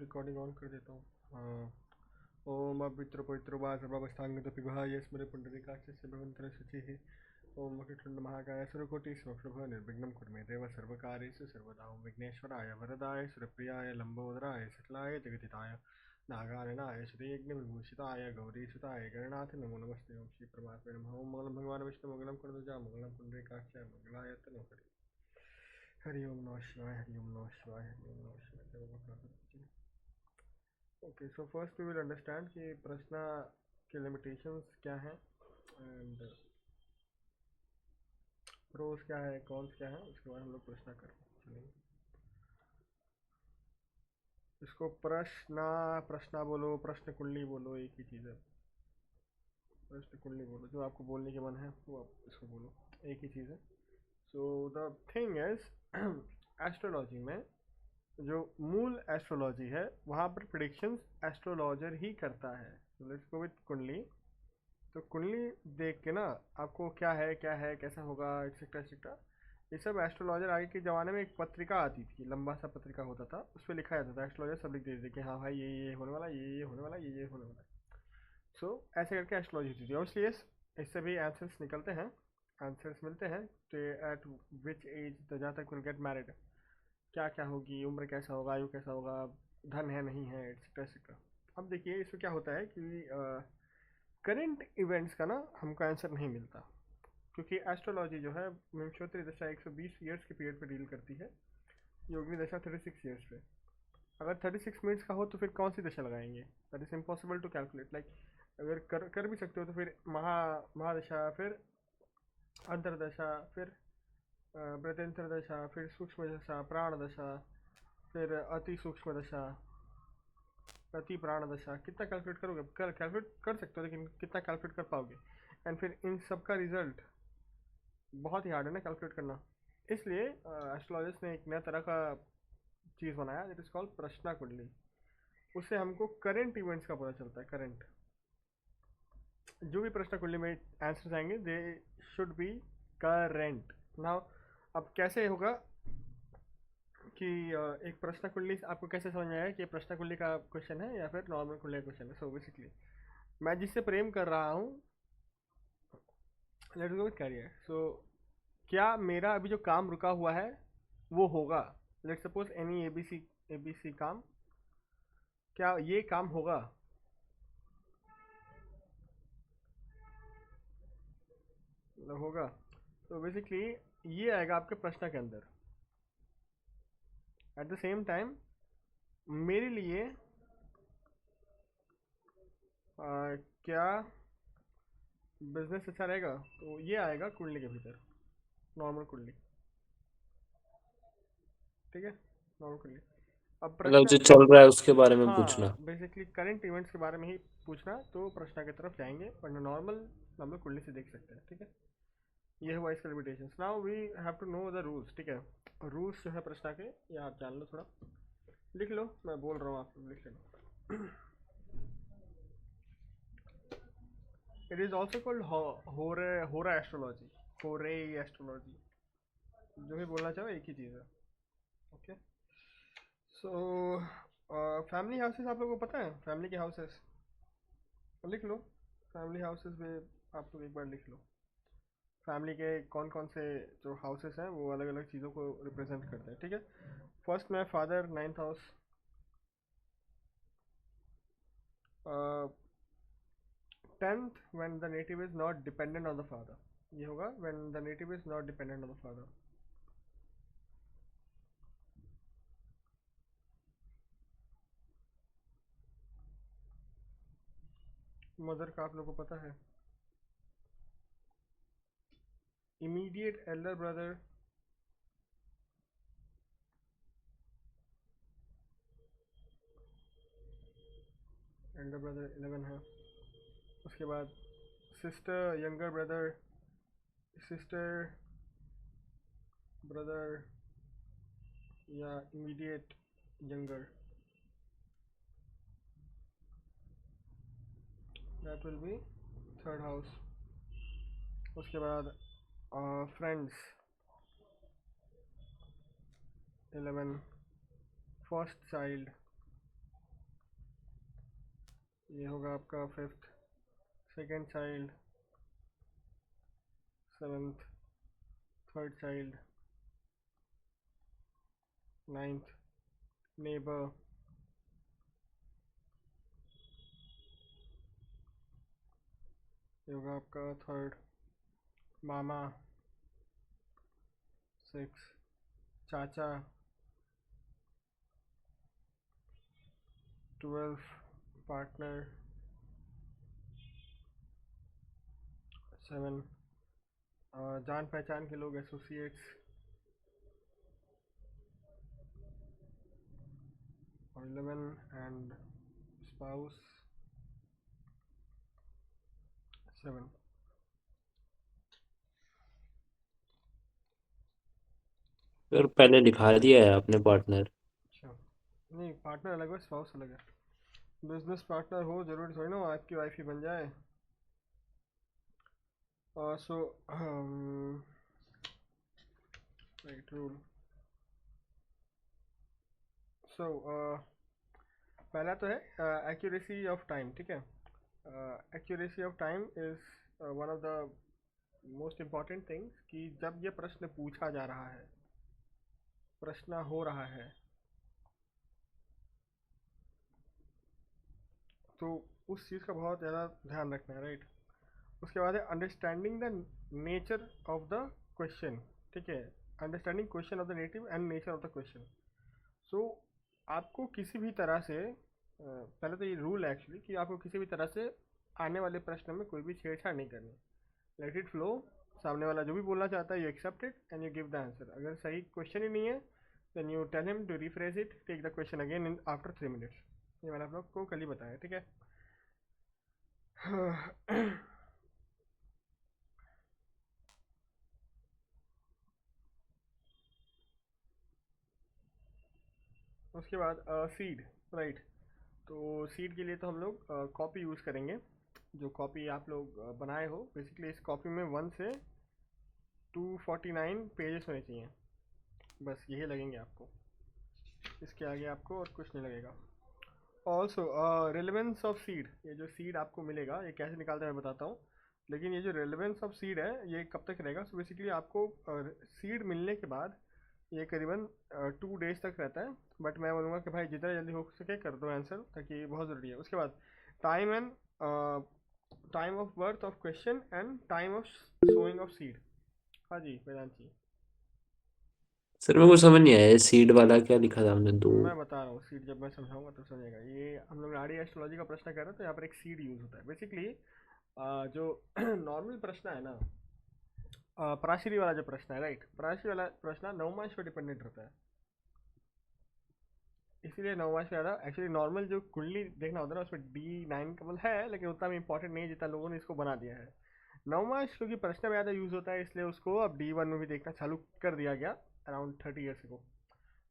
Recording on कर देता हूँ। हाँ। ओम अपितृ पवित्रो वा सर्वावस्थांगत पिबह यस्मरे पुंडरीकाक्षस्य भवन्तः शुचिः। ओम वक्रतुंड महाकाय सूर्यकोटि समप्रभ निर्विघ्नं कुरु मे देव सर्वकार्येषु सर्वदा। ओम विघ्नेश्वराय वरदाय सुरप्रियाय लंबोदराय सकलाय जगदिताय नागाननाय श्रीयज्ञविभूषिताय गौरीसुताय गणनाथ नमो नमस्ते। ओम श्री परमात्मे नमः। ओम मंगलम भगवान विष्णु मंगलम कुंडजा मंगलम पुंडरीकाक्षाय मंगलाय तनो हरि ओम नमः शिवाय हरि ओम नमः शिवाय हरि ओम नमः शिवाय। Okay, so first we will understand कि प्रश्न के लिमिटेशंस क्या हैं एंड प्रोस क्या है, कॉन्स क्या है, उसके बाद हम लोग प्रश्न कर चलेंगे। इसको प्रश्न बोलो, प्रश्न कुंडली बोलो, एक ही चीज़ है। प्रश्न कुंडली बोलो, जो आपको बोलने के मन है वो आप इसको बोलो, एक ही चीज़ है। So the thing is astrology में जो मूल एस्ट्रोलॉजी है वहाँ पर प्रिडिक्शंस एस्ट्रोलॉजर ही करता है। लेट्स गो विथ कुंडली। तो कुंडली देख के ना आपको क्या है कैसा होगा एक्सेट्रा एक्सेट्रा, ये सब एस्ट्रोलॉजर आगे के ज़माने में एक पत्रिका आती थी, लंबा सा पत्रिका होता था, उस पर लिखा जाता था। एस्ट्रोलॉजर सब लिख देते थे कि हाँ भाई ये होने वाला, ये होने वाला, ये होने वाला। सो ऐसे करके एस्ट्रोलॉजी होती थी। ऑब्वियसली यस, इससे भी आंसर्स निकलते हैं, आंसर्स मिलते हैं। तो एट विच एज जहाँ तक विल गेट मैरिड, क्या क्या होगी, उम्र कैसा होगा, आयु कैसा होगा, धन है नहीं है, एक्सेट्रा एक्सेट्रा। अब देखिए इसमें क्या होता है कि करंट इवेंट्स का ना हमको आंसर नहीं मिलता, क्योंकि एस्ट्रोलॉजी जो है विंशोत्तरी दशा 120 ईयर्स के पीरियड पे डील करती है, योगिनी दशा 36 ईयर्स पे। अगर 36 मिनट्स का हो तो फिर कौन सी दशा लगाएंगे, that is impossible to calculate. Like अगर कर भी सकते हो तो फिर महादशा, फिर अंतरदशा, फिर प्रत्यंतर दशा, फिर सूक्ष्म दशा, प्राण दशा, फिर अति सूक्ष्म दशा, अति प्राण दशा, कितना कैलकुलेट करोगे? कैलकुलेट कर सकते हो लेकिन कितना कैलकुलेट कर पाओगे? एंड फिर इन सब का रिजल्ट बहुत ही हार्ड है ना कैलकुलेट करना। इसलिए एस्ट्रोलॉजिस्ट ने एक नया तरह का चीज़ बनाया जिट इज कॉल्ड प्रश्ना कुंडली। उससे हमको करंट इवेंट्स का पता चलता है। करंट जो भी प्रश्न कुंडली में आंसर्स आएंगे they should be current. Now अब कैसे होगा कि एक प्रश्न कुंडली आपको कैसे समझ में आया कि प्रश्न कुंडली का क्वेश्चन है या फिर नॉर्मल कुंडली का क्वेश्चन है? सो बेसिकली मैं जिससे प्रेम कर रहा हूँ, लेट्स गो विथ कैरियर। सो क्या मेरा अभी जो काम रुका हुआ है वो होगा? लेट्स सपोज एनी एबीसी काम, क्या ये काम होगा? होगा। तो बेसिकली ये आएगा आपके प्रश्न के अंदर। एट द सेम टाइम मेरे लिए क्या बिजनेस अच्छा रहेगा, तो ये आएगा कुंडली के भीतर, नॉर्मल कुंडली। ठीक है, नॉर्मल कुंडली। अब मतलब प्रश्न, जो चल रहा है उसके बारे में हाँ पूछना। बेसिकली करंट इवेंट्स के बारे में ही पूछना, तो प्रश्न की तरफ जाएंगे, वरना नॉर्मल हम लोग कुंडली से देख सकते हैं। ठीक है, ये हुआ इसका limitation. Now we have to know the rules. ठीक है, रूल्स जो है प्रश्न के, ये आप जान लो, थोड़ा लिख लो, मैं बोल रहा हूँ आप लिख लेना। इट इज ऑल्सो कॉल्ड होरा एस्ट्रोलॉजी, होरे एस्ट्रोलॉजी, जो भी बोलना चाहो एक ही चीज़ है। ओके, सो फैमिली हाउसेस आप लोगों को पता है? फैमिली के हाउसेस लिख लो, फैमिली हाउसेस में आप लोग एक बार लिख लो। फैमिली के कौन कौन से जो हाउसेस हैं वो अलग अलग चीज़ों को रिप्रेजेंट करते हैं। ठीक है, फर्स्ट में father, ninth house. Tenth, when the native is not dependent on the father, ये होगा when the native is not dependent on the father. Mother का आप लोग को पता है। Immediate elder brother, elder brother 11 है। उसके बाद sister, younger brother, sister, brother या immediate younger, that will be third house. उसके बाद फ्रेंड्स 11, फर्स्ट चाइल्ड ये होगा आपका fifth, second child, seventh, third child, ninth, neighbour, ये होगा आपका थर्ड, मामा, सिक्स, चाचा, 12, पार्टनर, 7, जान पहचान के लोग, एसोसिएट्स, और 11 एंड स्पाउस, 7। सर पहले लिखा दिया है आपने पार्टनर। अच्छा, नहीं पार्टनर अलग है, स्पाउस अलग है। बिजनेस पार्टनर हो जरूरी थोड़ी ना वो आपकी वाइफ ही बन जाए। सो राइट रूल। सो पहला तो है एक्यूरेसी ऑफ टाइम, ठीक है। Accuracy of time is one of the most important things कि जब ये प्रश्न पूछा जा रहा है, प्रश्न हो रहा है, तो उस चीज़ का बहुत ज़्यादा ध्यान रखना है, राइट। उसके बाद है understanding the nature of the question, ठीक है। Understanding question of the native and nature of the question. So आपको किसी भी तरह से पहले तो ये रूल है एक्चुअली कि आपको किसी भी तरह से आने वाले प्रश्न में कोई भी छेड़छाड़ नहीं करनी। Let it flow. सामने वाला जो भी बोलना चाहता है you accept it and you give the answer. अगर सही क्वेश्चन ही नहीं है then you tell him to rephrase it, take the question again in after 3 minutes. ये मैंने आप लोग को कल ही बताया, ठीक है। उसके बाद सीड, राइट। तो सीड के लिए तो हम लोग कॉपी यूज़ करेंगे। जो कॉपी आप लोग बनाए हो, बेसिकली इस कॉपी में 1 से 249 पेजेस होने चाहिए, बस यही लगेंगे आपको। इसके आगे आपको और कुछ नहीं लगेगा। ऑल्सो रेलिवेंस ऑफ सीड, ये जो सीड आपको मिलेगा ये कैसे निकालते हैं मैं बताता हूँ। लेकिन ये जो रेलिवेंस ऑफ सीड है ये कब तक रहेगा? सो बेसिकली आपको सीड मिलने के बाद ये करीबन 2 डेज तक रहता है। बट मैं बोलूँगा कि भाई जितना जल्दी हो सके कर दो आंसर, ताकि ये बहुत ज़रूरी है। उसके बाद time and time of birth of question and time of sowing of seed. हाँ जी वेदांत जी। सर मेरे को समझ नहीं आया सीड वाला क्या लिखा था हमने दो। मैं बता रहा हूँ, सीड जब मैं समझाऊंगा तो समझेगा। ये हम लोग आड़ी एस्ट्रोलॉजी का प्रश्न कर रहे हैं, तो यहाँ पर एक सीड यूज होता है बेसिकली। जो नॉर्मल प्रश्न है ना, पराशरी वाला जो प्रश्न है, राइट, पराशरी वाला प्रश्न नवमांश पर डिपेंडेंट रहता है। इसीलिए नवमांश पे ज़्यादा एक्चुअली नॉर्मल जो कुंडली देखना होता है ना उसमें D9 कमल है, लेकिन उतना भी इंपॉर्टेंट नहीं है जितना लोगों ने इसको बना दिया है। नवमांश क्योंकि प्रश्न में ज़्यादा यूज़ होता है, इसलिए उसको अब D1 में भी देखना चालू कर दिया गया अराउंड 30 ईयर्स को।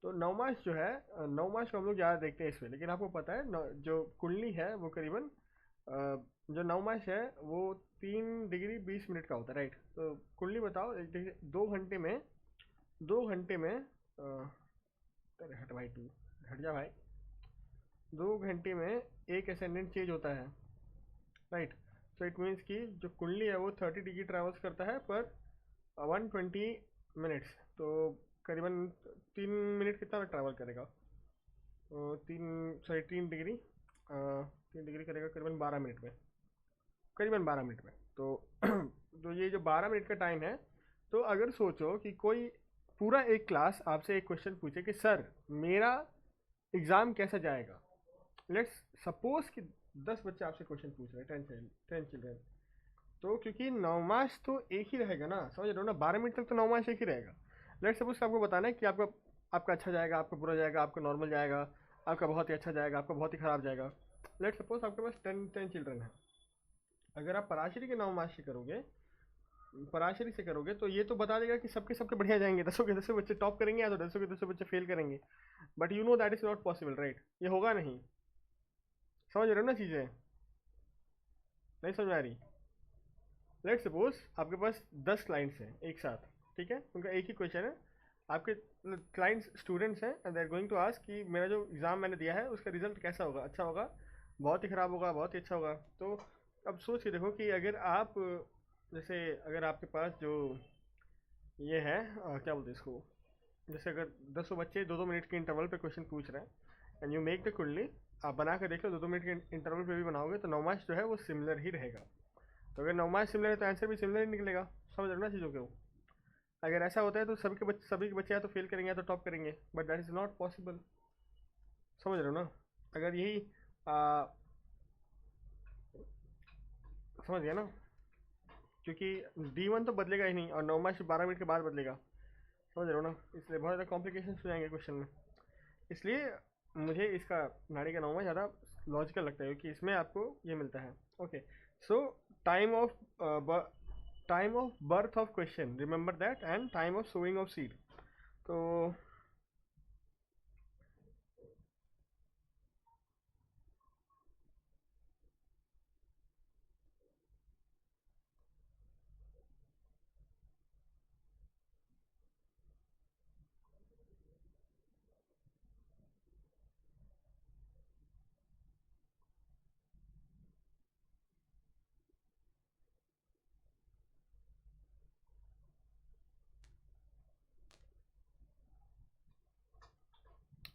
तो नवमांश जो है, नवमांश को हम लोग ज़्यादा देखते हैं इसमें। लेकिन आपको पता है जो कुंडली है वो करीबन जो नवमांश है वो 3 डिग्री 20 मिनट का होता है, राइट। तो कुंडली बताओ, देखिए 2 घंटे में, 2 घंटे में अरे हट भाई तू, हट जा भाई। 2 घंटे में एक असेंडेंट चेंज होता है, राइट। सो इट मीन्स कि जो कुंडली है वो 30 डिग्री ट्रेवल्स करता है पर 120 मिनट्स। तो करीबन 3 मिनट कितना ट्रैवल करेगा? तो 3 डिग्री, 3 डिग्री करेगा करीबन 12 मिनट में, करीबन 12 मिनट में। तो तो ये जो 12 मिनट का टाइम है, तो अगर सोचो कि कोई पूरा एक क्लास आपसे एक क्वेश्चन पूछे कि सर मेरा एग्ज़ाम कैसा जाएगा। लेट्स सपोज कि 10 बच्चे आपसे क्वेश्चन पूछ रहे हैं, 10 चिल्ड्रन। तो क्योंकि नवमास तो एक ही रहेगा ना, समझ रहे हो ना, 12 मिनट तक तो नवमास एक ही रहेगा। लेट्स सपोज आपको बताना है कि आपका आपका अच्छा जाएगा, आपका बुरा जाएगा, आपका नॉर्मल जाएगा, आपका बहुत ही अच्छा जाएगा, आपका बहुत ही खराब जाएगा। लेट्स सपोज आपके पास 10 चिल्ड्रन है। अगर आप पराशरी के नवमास से करोगे, पराशरी से करोगे, तो ये तो बता देगा कि सबके सबके बढ़िया जाएंगे, 10 के 10 बच्चे टॉप करेंगे या तो 10 के 10 बच्चे फेल करेंगे। But you know that is not possible, right. ये होगा नहीं। समझ रहे हो ना चीज़ें? नहीं समझ आ रही? लेट सपोज आपके पास 10 क्लाइंट्स हैं एक साथ, ठीक है, उनका एक ही क्वेश्चन है। आपके क्लाइंट्स स्टूडेंट्स हैं and they are going to ask कि मेरा जो एग्ज़ाम मैंने दिया है उसका रिजल्ट कैसा होगा, अच्छा होगा, बहुत ही ख़राब होगा, बहुत ही अच्छा होगा। तो अब सोच के देखो कि अगर आप जैसे अगर आपके पास जो ये है क्या बोलते हैं इसको, जैसे अगर 10 बच्चे 2-2 मिनट के इंटरवल पे क्वेश्चन पूछ रहे हैं एंड यू मेक द कुंडली, आप बना कर देख लो, 2-2 मिनट के इंटरवल पे भी बनाओगे तो नौमाश जो है वो सिमिलर ही रहेगा। तो अगर नौमाश सिमिलर है तो आंसर भी सिमिलर ही निकलेगा। समझ रहे हो ना चीज़ों को। अगर ऐसा होता है तो सभी के बच्चे या तो फेल करेंगे या तो टॉप करेंगे, but that is not possible. समझ रहे हो ना। अगर यही आ, समझ गया ना। क्योंकि D1 तो बदलेगा ही नहीं और नौमाश 12 मिनट के बाद बदलेगा। समझ रहे हो ना। इसलिए बहुत ज़्यादा कॉम्प्लिकेशन हो जाएंगे क्वेश्चन में। इसलिए मुझे इसका नाड़ी का नौमा ज़्यादा लॉजिकल लगता है क्योंकि इसमें आपको ये मिलता है। Okay. So time of time of birth of question, remember that, and time of sowing of seed. तो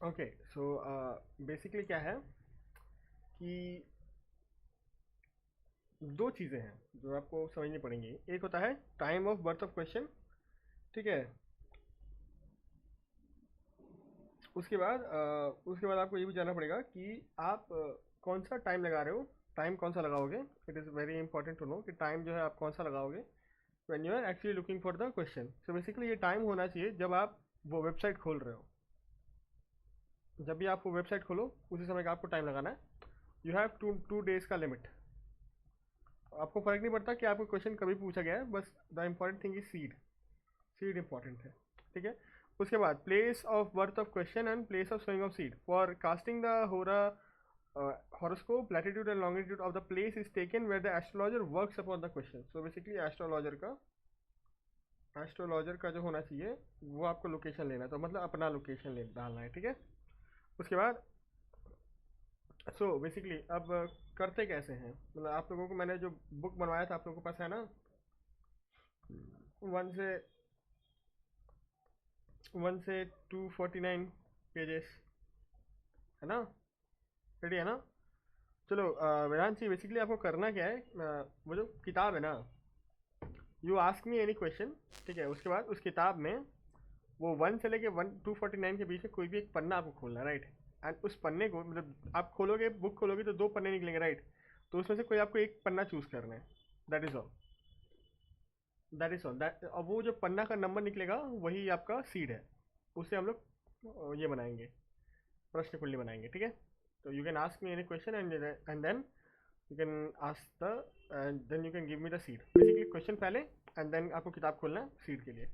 ओके। सो बेसिकली क्या है कि दो चीज़ें हैं जो आपको समझनी पड़ेंगी। एक होता है time of birth of question, ठीक है। उसके बाद आपको ये भी जानना पड़ेगा कि आप कौन सा टाइम लगा रहे हो, टाइम कौन सा लगाओगे। It is very important to know कि टाइम जो है आप कौन सा लगाओगे when you are actually looking for the question. So basically ये टाइम होना चाहिए जब आप वो वेबसाइट खोल रहे हो। जब भी आप वो वेबसाइट खोलो उसी समय का आपको टाइम लगाना है। यू हैव टू डेज का लिमिट। आपको फ़र्क नहीं पड़ता कि आपको क्वेश्चन कभी पूछा गया है, बस the important thing is seed. Seed important है, ठीक है। उसके बाद place of birth of question and place of sowing of seed for casting the होरा horoscope, latitude and longitude of the place is taken where the astrologer works upon the question. So basically astrologer का जो होना चाहिए वो आपको location लेना है, तो मतलब अपना लोकेशन ले डालना है, ठीक है। उसके बाद बेसिकली अब करते कैसे हैं, मतलब आप लोगों को मैंने जो बुक बनवाया था आप लोगों के पास है ना, 1 से 249 पेजेस, है ना। रेडी है ना। चलो वेदांत जी, बेसिकली आपको करना क्या है, वो जो किताब है ना, you ask me any question, ठीक है। उसके बाद उस किताब में वो 1 से लेके 249 के बीच में कोई भी एक पन्ना आपको खोलना है, राइट। एंड उस पन्ने को मतलब आप खोलोगे, बुक खोलोगे तो 2 पन्ने निकलेंगे, राइट। तो उसमें से कोई आपको एक पन्ना चूज करना है। That is all. That is all that. अब वो जो पन्ना का नंबर निकलेगा वही आपका सीड है। उससे हम लोग ये बनाएंगे, प्रश्न कुंडली बनाएंगे, ठीक है। तो you can ask me any question and then you can ask the and then you can give me the seed. Basically question पहले एंड देन आपको किताब खोलना है सीड के लिए।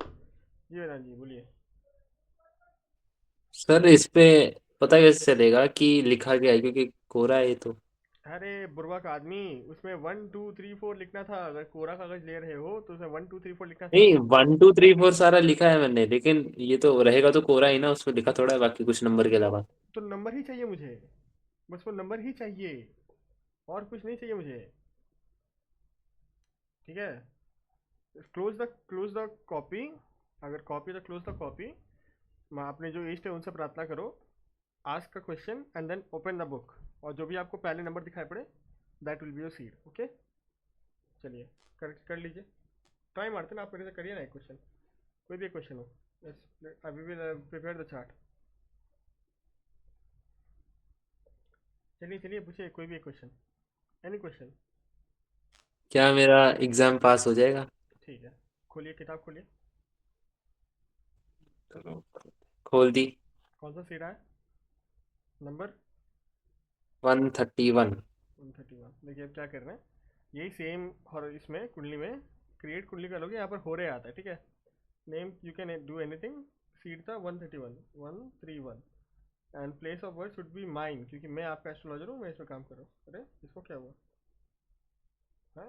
जी वेदांत जी बोलिए। सर इस पे पता कैसे चलेगा कि लिखा गया है, क्योंकि कोरा है ये तो। अरे बुर्बक आदमी, उसमें 1 2 3 4 लिखना था। अगर कोरा कागज ले रहे हो तो उसमें 1 2 3 4 लिखना था। नहीं, 1 2 3 4 सारा लिखा है मैंने, लेकिन ये तो रहेगा तो कोरा ही ना, उसमें लिखा थोड़ा है बाकी कुछ नंबर के तो अलावा। तो नंबर ही चाहिए मुझे, बस वो नंबर ही चाहिए, और कुछ नहीं चाहिए मुझे, ठीक है। Close the copy. अगर कॉपी तो क्लोज द कॉपी। अपने जो इष्ट है उनसे प्रार्थना करो, ask the question and then open the book, और जो भी आपको पहले नंबर दिखाई पड़े that will be your seed, okay. चलिए कर लीजिए। ट्राई मारते ना, आप मेरे से करिए ना एक क्वेश्चन, कोई भी एक क्वेश्चन हो। Yes, we will prepare the chart. चलिए चलिए पूछिए कोई भी एक क्वेश्चन, एनी क्वेश्चन। क्या मेरा एग्जाम पास हो जाएगा? ठीक है, खोलिए किताब खोलिए। खोल दी। कौन सा सीड है, नंबर 131। 131। देखिए अब क्या कर रहे हैं, यही सेम और इसमें कुंडली में क्रिएट कुंडली का लोगे, यहाँ पर हो रहे आता है, ठीक है। Name you can do anything. Seed था 131 and place of word should be mine, क्योंकि मैं आपका एस्ट्रोलॉजर हूँ, मैं इसमें काम कर रहा हूँ। अरे इसको क्या हुआ है,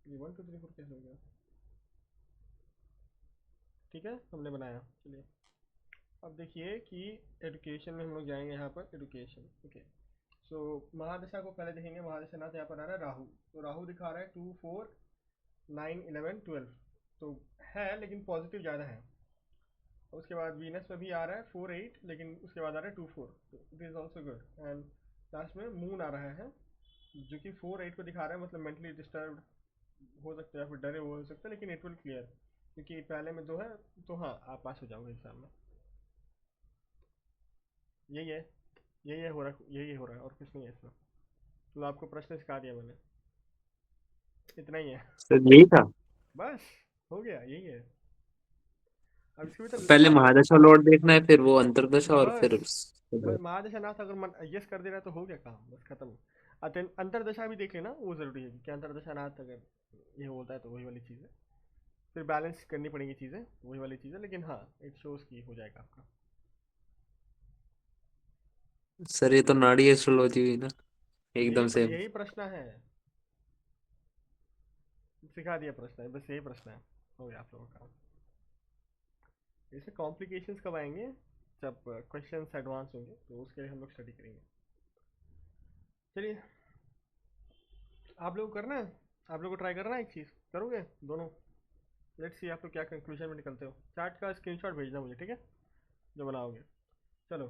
ये 1 2 3 4 कैसे हो गया। ठीक है हमने बनाया, चलिए। अब देखिए कि एडुकेशन में हम लोग जाएंगे यहाँ पर एडुकेशन। ओके, सो महादशा को पहले देखेंगे। महादशा नाथ यहाँ पर आ रहा है राहु। तो राहु दिखा रहा है 2 4 9 11 12। तो है लेकिन पॉजिटिव ज़्यादा है। उसके बाद वीनस में भी आ रहा है 4 8, लेकिन उसके बाद आ रहा है 2 4। तो it is also good. And last में मून आ रहा है जो कि 4 8 को दिखा रहा है, मतलब मेंटली डिस्टर्ब हो सकते हैं या फिर डरे हुए हो सकते हैं, लेकिन इट विल क्लियर क्योंकि पहले में 2 है। तो हाँ, आप पास हो जाओगे एग्जाम में। यही है, यही है हो रहा है, यही हो रहा है और कुछ नहीं है इसमें। तो आपको प्रश्न सिखा दिया मैंने, इतना ही है। सर यही था। बस, हो गया, यही है। अब इसके भीतर पहले आप महादशा लॉर्ड देखना है, फिर वो अंतरदशा, और बस फिर बस महादशा नाथ अगर मन यस कर दे रहा है तो हो गया काम, बस खत्म। अंतरदशा भी देख लेना, वो जरूरी है कि अंतरदशा नाथ अगर ये होता है तो वही वाली चीज़ है। फिर बैलेंस करनी पड़ेगी चीज़ें, वही वाली चीज़ है, लेकिन हाँ इट शोज की हो जाएगा आपका। सर ये तो नाड़ी एस्ट्रोलॉजी हुई ना, यही एकदम से। यही प्रश्न है, सिखा दिया प्रश्न है, बस यही प्रश्न है। हो गया आप लोगों का काम। इसमें कॉम्प्लिकेशंस कब आएंगे? जब क्वेश्चंस एडवांस होंगे तो उसके लिए हम लोग स्टडी करेंगे। चलिए, आप लोग को करना है, आप लोग को ट्राई करना है, एक चीज़ करोगे दोनों। लेट्स सी आप लोग क्या कंक्लूजन में निकलते हो। चार्ट का स्क्रीनशॉट भेजना मुझे, ठीक है, जो बनाओगे। चलो,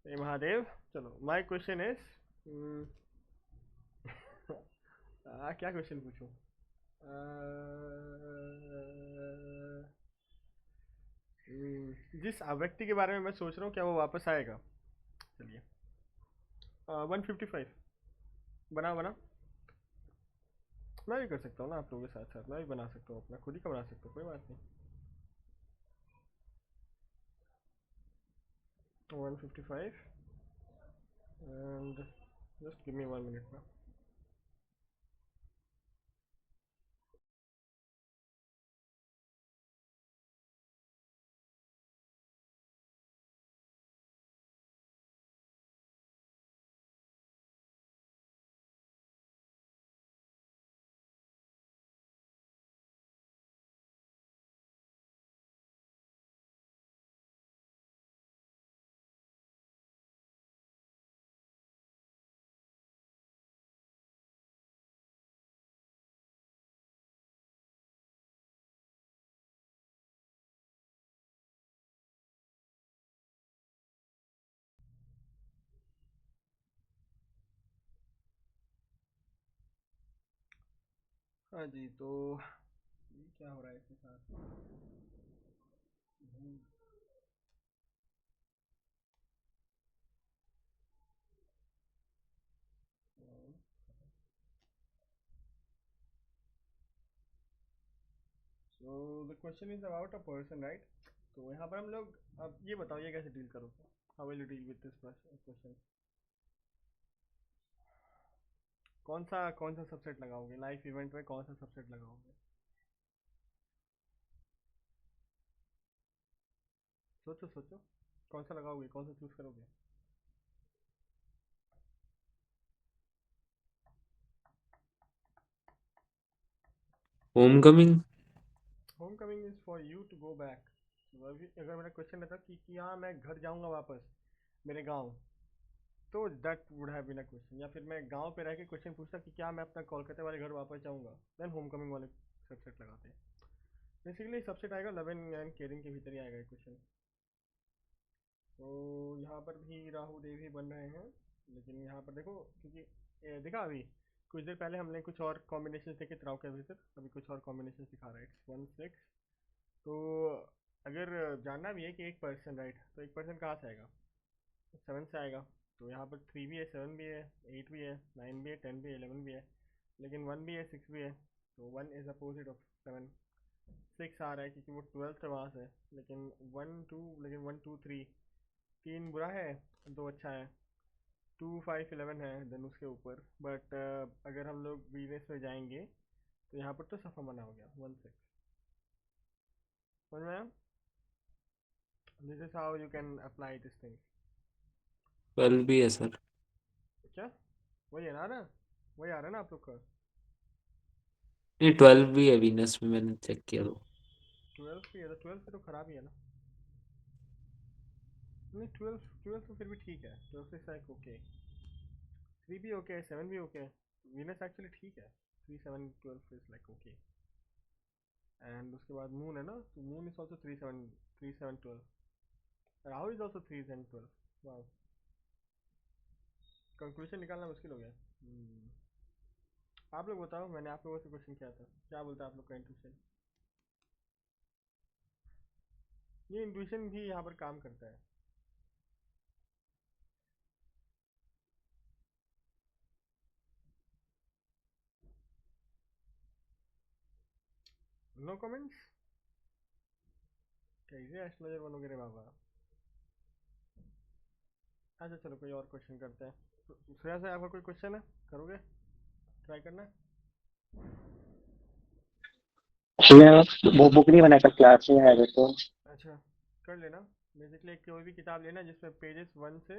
हे महादेव। चलो, माय क्वेश्चन इज क्या क्वेश्चन पूछूं? जिस व्यक्ति के बारे में मैं सोच रहा हूँ, क्या वो वापस आएगा? चलिए, 155। बना बना, मैं भी कर सकता हूँ ना आप लोगों के साथ साथ, मैं भी बना सकता हूँ अपना, खुद ही का बना सकता हूँ, कोई बात नहीं। 155 and just give me 1 minute ना। हाँ जी, तो ये क्या हो रहा है इसके साथ? So the question is about a person, right? तो यहाँ पर हम लोग, अब ये बताओ ये कैसे डील करोगे? How will you deal with this question? कौन सा सबसेट लगाओगे लाइफ इवेंट में, कौन सा सबसेट लगाओगे? सोचो सोचो, कौन सा लगाओगे, कौन सा चूज करोगे? Home coming. Home coming is for you to go back. अगर मेरा क्वेश्चन रहता कि हाँ मैं घर जाऊंगा वापस मेरे गांव, तो that would have been a question. या फिर मैं गांव पे रह के क्वेश्चन पूछता कि क्या मैं अपना कोलकाता वाले घर वापस जाऊंगा, देन होम कमिंग वाले सबसेट लगाते हैं। बेसिकली सबसेट आएगा लविंग एंड केयरिंग के भीतर ही आएगा क्वेश्चन। तो यहाँ पर भी राहु देव ही बन रहे हैं, लेकिन यहाँ पर देखो क्योंकि देखा अभी कुछ देर पहले हमने कुछ और कॉम्बिनेशन देखे राहु के भीतर, अभी कुछ और कॉम्बिनेशन दिखा रहा है, इट्स 1 6। तो अगर जानना भी है कि एक पर्सन, राइट, तो एक पर्सन कहाँ से आएगा? 7 से आएगा। तो यहाँ पर 3 भी है, 7 भी है, 8 भी है, 9 भी है, 10 भी है, 11 भी है, लेकिन 1 भी है, 6 भी है। तो 1 इज अपोजिट ऑफ 7। 6 आ रहा है क्योंकि वो 12 से वहाँ से, लेकिन 1 2, लेकिन 1 2 3, 3 बुरा है, 2 अच्छा है। 2 5 11 है देन उसके ऊपर, बट अगर हम लोग वीनस में जाएंगे तो यहाँ पर तो सफा मना हो गया 1 6। समझ में आया? This is how you can apply this thing. 12 भी है सर। क्या? वही है ना, वही आ रहा है ना आप लोग का? नहीं, 12 भी है वीनस में, मैंने चेक किया तो। 12 भी है तो 12 भी तो खराब ही है ना। नहीं 12 तो फिर भी ठीक है, 12 इज लाइक ओके, 3 भी ओके, 7 भी ओके, वीनस एक्चुअली ठीक है, 3 7 12 इज लाइक ओके। एंड उसके बाद मून है ना, तो moon is also 3 7 12, Rahu is also 3 7 12। वाह, कंक्लूजन निकालना मुश्किल हो गया। आप लोग बताओ, मैंने आप लोगों से क्वेश्चन किया था, क्या बोलता है आप लोग का इंट्यूशन? ये इंट्यूशन भी यहाँ पर काम करता है। No comments? कैसे एस्ट्रोलॉजर बनोगे रे बाबा? अच्छा चलो कोई और क्वेश्चन करते हैं। तो श्रेया से आपका कोई क्वेश्चन है, करोगे, ट्राई करना है? मैं वो बुक नहीं बना कर क्लास में है तो। अच्छा, कर लेना। बेसिकली कोई भी किताब लेना जिसमें पेजेस 1 से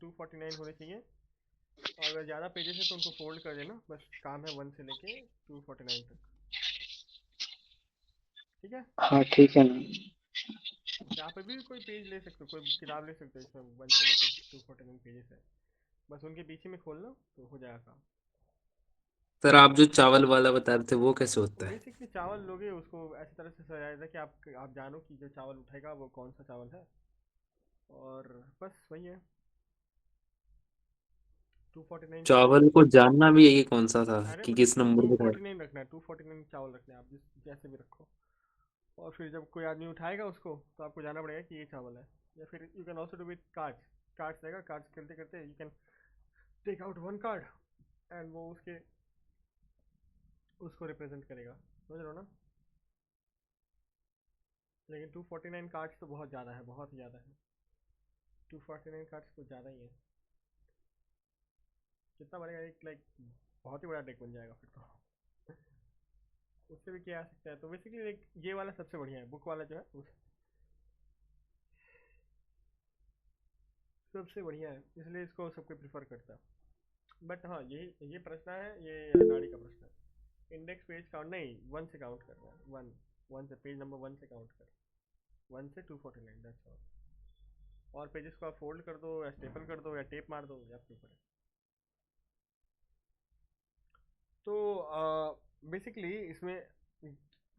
249 होने चाहिए, और अगर ज़्यादा पेजेस है तो उनको फोल्ड कर देना, बस काम है 1 से लेके 249 तक। ठीक है? हाँ ठीक है ना। यहाँ पे भी कोई पेज ले सकते हो, कोई किताब ले सकते हो इसमें 1 से लेके 249 पेजेस है, बस उनके पीछे में खोलना तो हो जाएगा काम। सर आप जो चावल वाला बता रहे थे वो कैसे वो होता है? बेसिकली चावल लोगे, उसको ऐसी तरह से सजाया था कि आप जानो कि जो चावल उठेगा वो कौन सा चावल है, और बस वही है। 249 चावल चावल है। को जानना भी है कि कौन सा था, अरे कि मतलब किस नंबर टू पे था? फोर्टी नाइन रखना है, 249 चावल रखना है, आप जैसे भी रखो। और फिर जब कोई आदमी उठाएगा उसको, तो आपको जाना पड़ेगा कि ये चावल है। या फिर you can also do with cards, cards रहेगा, कार्ड्स खेलते करते you can take out one card, and वो उसको रिप्रेजेंट करेगा, समझ रहे हो ना? लेकिन 249 कार्ड्स तो बहुत ज़्यादा है, बहुत ज़्यादा है। 249 कार्ड्स कुछ ज़्यादा ही है। कितना बनेगा एक, लाइक बहुत ही बड़ा डेक बन जाएगा फिर तो। उससे भी किया जा सकता है। तो बेसिकली ये वाला सबसे बढ़िया है, बुक वाला जो है उस सबसे बढ़िया है, इसलिए इसको सबको प्रेफर करता है। बट हाँ, ये प्रश्न है, ये नाड़ी का प्रश्न है। इंडेक्स पेज काउंट नहीं, 1 से काउंट करना है, 1 से, पेज नंबर 1 से काउंट कर, 1 से 249, दैट्स ऑल। और पेजेस को आप फोल्ड कर दो या स्टेपल कर दो या टेप मार दो, या आपके ऊपर है। तो बेसिकली इसमें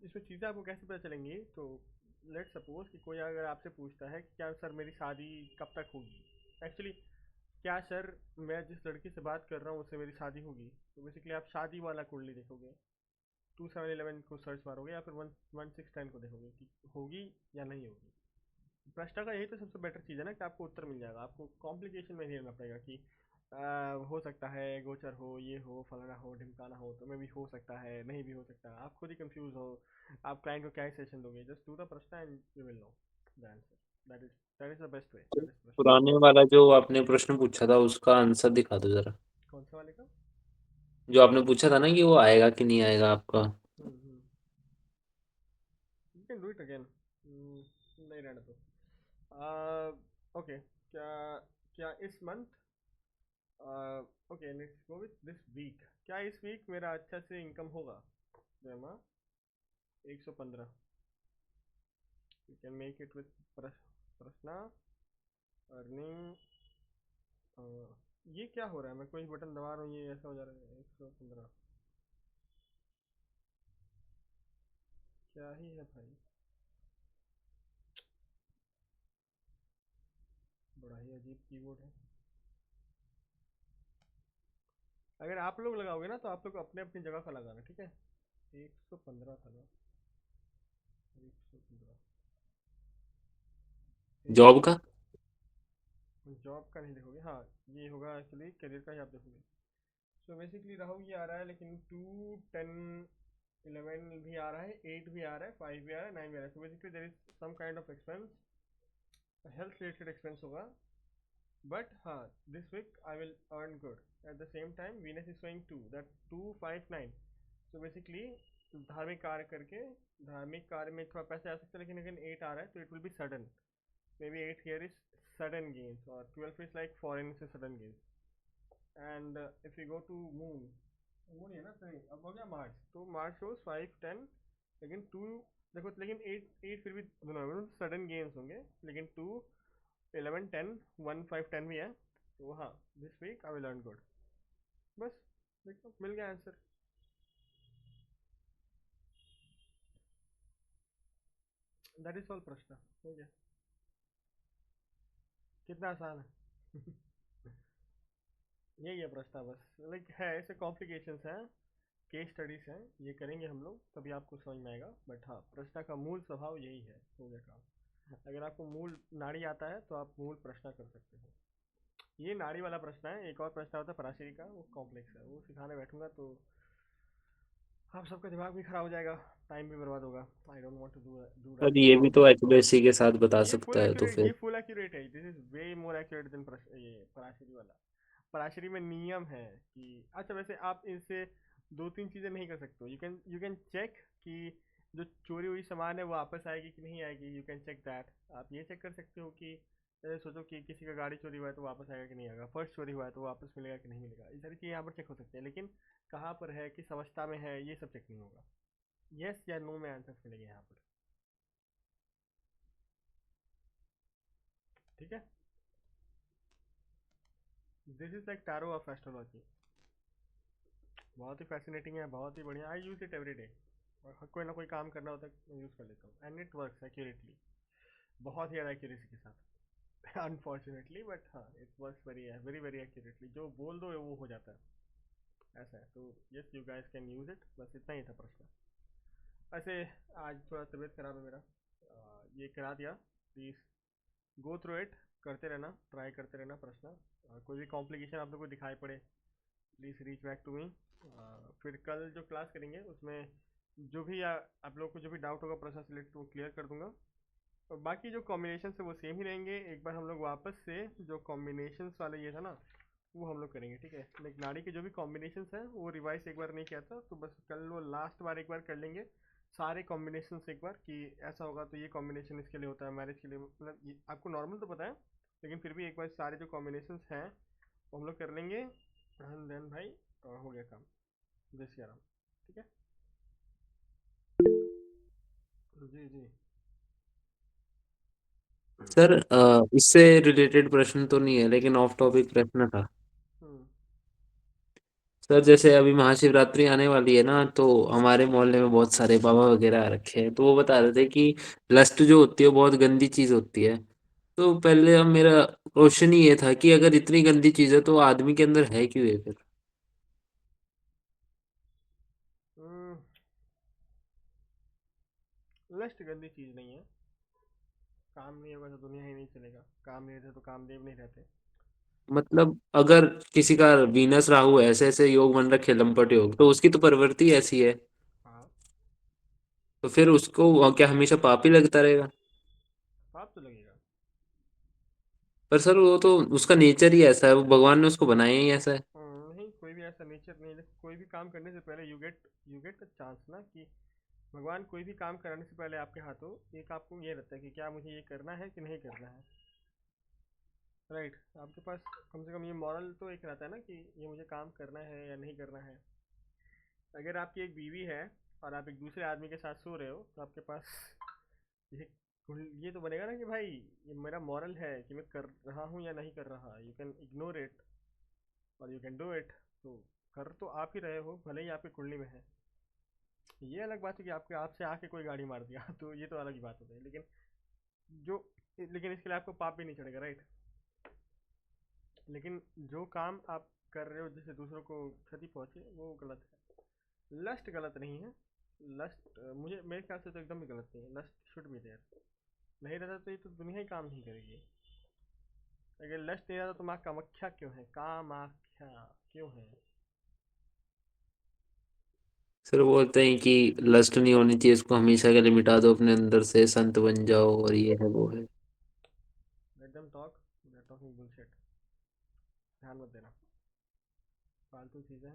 चीज़ें आपको कैसे पता चलेंगी, तो लेट सपोज कि कोई अगर आपसे पूछता है कि क्या सर मेरी शादी कब तक होगी, एक्चुअली क्या सर मैं जिस लड़की से बात कर रहा हूँ उससे मेरी शादी होगी, तो बेसिकली आप शादी वाला कुंडली देखोगे, 2711 को सर्च मारोगे, या फिर 1610 को देखोगे कि होगी या नहीं होगी। प्रश्न का यही तो सबसे बेटर चीज़ है ना, कि आपको उत्तर मिल जाएगा, आपको कॉम्प्लिकेशन में नहीं रहना पड़ेगा कि हो सकता है गोचर हो, ये हो, फलाना हो, ढिमकाना हो, तो मैं भी हो सकता है, नहीं भी हो सकता, आप खुद ही कंफ्यूज हो, आप क्लाइंट को क्या सेशन दोगे, जस्ट डू द प्रश्न and you will know the answer. That is the best way, that is प्रश्न। पुराने वाला जो आपने प्रश्न पूछा था उसका आंसर दिखा दो जरा। कौन सा वाले का? जो आपने पूछा था ना कि वो आएगा कि नहीं आएगा आपका। Hmm, you can do it again. नहीं रहना तो ओके। क्या क्या इस month, okay let's go with this week, क्या इस वीक मेरा अच्छा से इनकम होगा? जमा 115, you can make it with प्रश्न अर्निंग। ये क्या हो रहा है, मैं कोई बटन दबा रहा हूँ ये ऐसा हो जा रहा है, 115 क्या ही है भाई, बड़ा ही अजीब कीबोर्ड है। अगर आप लोग लगाओगे ना तो आप लोग अपने अपनी जगह का लगाना, ठीक है? 115 था ना, 115, जॉब का। जॉब का नहीं देखोगे, हाँ ये होगा एक्चुअली करियर का ही आप देखोगे। सो बेसिकली राहु ये आ रहा है, लेकिन 2 10 11 भी आ रहा है, 8 भी आ रहा है, 5 भी आ रहा है, 9 भी आ रहा है, so basically there is some kind of expense, health related expense होगा। बट हाँ, this week I will earn good. At the same time Venus is showing 2, that 259, so basically धार्मिक कार्य करके, धार्मिक कार्य में थोड़ा पैसे आ सकते हैं, लेकिन अगर 8 आ रहा है तो it will be sudden, may be 8 here is sudden gains, और 12 इज लाइक फॉरेन से sudden gains. And if you go to moon, moon है ना, सही अब हो गया मार्च, तो मार्च शोज 5 10, लेकिन 2 देखो, लेकिन 8 8 फिर भी सडन गेन्स होंगे, लेकिन 2 11 10 1 5 10 भी है, तो हाँ this week I will learn good. बस देखो मिल गया आंसर। दैट इज ऑल प्रश्न हो गया। कितना आसान है। यही है प्रश्न बस, लाइक है ऐसे कॉम्प्लिकेशंस हैं, केस स्टडीज हैं, ये करेंगे हम लोग तभी आपको समझ में आएगा। बट हाँ प्रश्न का मूल स्वभाव यही है, हो गया काम। अगर आपको मूल नाड़ी आता है तो आप मूल प्रश्न कर सकते हो। ये नाड़ी वाला प्रश्न है, एक और प्रश्न होता है पराशरी का, वो कॉम्प्लेक्स है, वो सिखाने बैठूंगा तो आप सबका दिमाग भी खराब हो जाएगा, टाइम भी बर्बाद होगा। I don't want to do पर दैट। ये भी तो एक्यूरेसी के साथ बता ये फुल सकता है तो एक्यूरेट, फिर। ये फुल एक्यूरेट है, this is way more accurate then ये पराशरी वाला। पराशरी में नियम है कि अच्छा वैसे आप इनसे दो तीन चीज़ें नहीं कर सकते हो। यू कैन चेक कि जो चोरी हुई सामान है वो वापस आएगी कि नहीं आएगी, यू कैन चेक दैट। आप ये चेक कर सकते हो कि सोचो कि किसी का गाड़ी चोरी हुआ है तो वापस आएगा कि नहीं आएगा, पर्स चोरी हुआ है तो वापस मिलेगा कि नहीं मिलेगा, ये सारी चीज़ें यहाँ पर चेक हो सकती है। लेकिन कहाँ पर है, किस अवस्था में है, ये सब चेक नहीं होगा। यस या नो में आंसर मिलेंगे यहाँ पर। ठीक है, this is like tarot of astrology. बहुत ही फैसिनेटिंग है, बहुत ही बढ़िया। आई यूज इट एवरी डे, और कोई ना कोई काम करना होता है यूज़ कर लेता हूँ, एंड इट वर्क्स एक्यूरेटली, बहुत ही ज़्यादा एक्यूरेसी के साथ। अनफॉर्चुनेटली बट हाँ it works very very very accurately, जो बोल दो वो हो जाता है, ऐसा है। तो yes you guys can use it, बस इतना ही था प्रश्न। ऐसे आज थोड़ा तबीयत खराब है मेरा, ये करा दिया। प्लीज़ गो थ्रू इट, करते रहना, ट्राई करते रहना प्रश्न। कोई भी कॉम्प्लिकेशन आप लोग को दिखाई पड़े please reach back to me. फिर कल जो क्लास करेंगे उसमें जो भी आप लोग को जो भी डाउट होगा प्रश्न से रिलेटेड वो क्लियर कर दूंगा। और बाकी जो कॉम्बिनेशन है वो सेम ही रहेंगे। एक बार हम लोग वापस से जो कॉम्बिनेशंस वाला ये था ना वो हम लोग करेंगे, ठीक है। लाइक नाड़ी के जो भी कॉम्बिनेशंस हैं वो रिवाइज एक बार नहीं किया था, तो बस कल वो लास्ट बार एक बार कर लेंगे सारे कॉम्बिनेशंस एक बार, कि ऐसा होगा तो ये कॉम्बिनेशन इसके लिए होता है, मैरिज के लिए, मतलब आपको नॉर्मल तो पता है लेकिन फिर भी एक बार सारे जो कॉम्बिनेशंस हैं वो हम लोग कर लेंगे, एंड देन भाई हो गया काम। जय श्री राम। ठीक है, जी जी। सर इससे रिलेटेड प्रश्न तो नहीं है लेकिन ऑफ टॉपिक प्रश्न था। हम्म सर जैसे अभी महाशिवरात्रि आने वाली है ना, तो हमारे मोहल्ले में बहुत सारे बाबा वगैरह आ रखे हैं, तो वो बता रहे थे कि लस्ट जो होती है वो बहुत गंदी चीज होती है। तो पहले अब मेरा क्वेश्चन ही ये था कि अगर इतनी गंदी चीज है तो आदमी के अंदर है क्यों ये फिर। लस्ट गंदी चीज़ नहीं है, काम नहीं होगा तो दुनिया ही नहीं चलेगा, काम नहीं रहते तो कामदेव नहीं रहते। मतलब अगर किसी का वीनस राहु ऐसे ऐसे योग बन रखे लंपट योग, तो उसकी तो प्रवृत्ति ऐसी है, हाँ, तो फिर उसको क्या हमेशा पाप ही लगता रहेगा। पाप तो लगेगा। पर सर वो तो उसका नेचर ही ऐसा है, वो भगवान ने उसको बनाया ही ऐसा है। नहीं कोई भी ऐसा नेचर नहीं है, कोई भी काम करने से पहले यू गेट अ चांस ना, कि भगवान कोई भी काम कराने से पहले आपके हाथों एक आपको ये रहता है कि क्या मुझे ये करना है कि नहीं करना है, राइट। आपके पास कम से कम ये मॉरल तो एक रहता है ना कि ये मुझे काम करना है या नहीं करना है। अगर आपकी एक बीवी है और आप एक दूसरे आदमी के साथ सो रहे हो तो आपके पास ये ये तो बनेगा ना कि भाई ये मेरा मॉरल है कि मैं कर रहा हूँ या नहीं कर रहा, यू कैन इग्नोर इट और यू कैन डू इट। तो कर तो आप ही रहे हो, भले ही आपकी कुंडली में है। ये अलग बात है कि आपके आपसे आके कोई गाड़ी मार दिया तो ये तो अलग ही बात हो गई, लेकिन जो लेकिन इसके लिए आपको पाप भी नहीं चढ़ेगा, राइट। लेकिन जो काम आप कर रहे हो जिससे दूसरों को क्षति पहुंचे वो गलत है। लस्ट गलत नहीं है, लस्ट मुझे मेरे ख्याल से तो एकदम भी गलत नहीं है, लस्ट शुड बी देयर। नहीं रहता तो ये तो दुनिया ही काम नहीं करेगी। अगर लस्ट नहीं रहता तो माँ कामाख्या क्यों है, कामाख्या क्यों है। सर वो बोलते हैं कि लस्ट नहीं होनी चाहिए, इसको हमेशा के लिए मिटा दो अपने अंदर से, संत बन जाओ और ये है वो है। Let them talk, they are talking bullshit, ध्यान मत देना, फालतू चीज़ें हैं।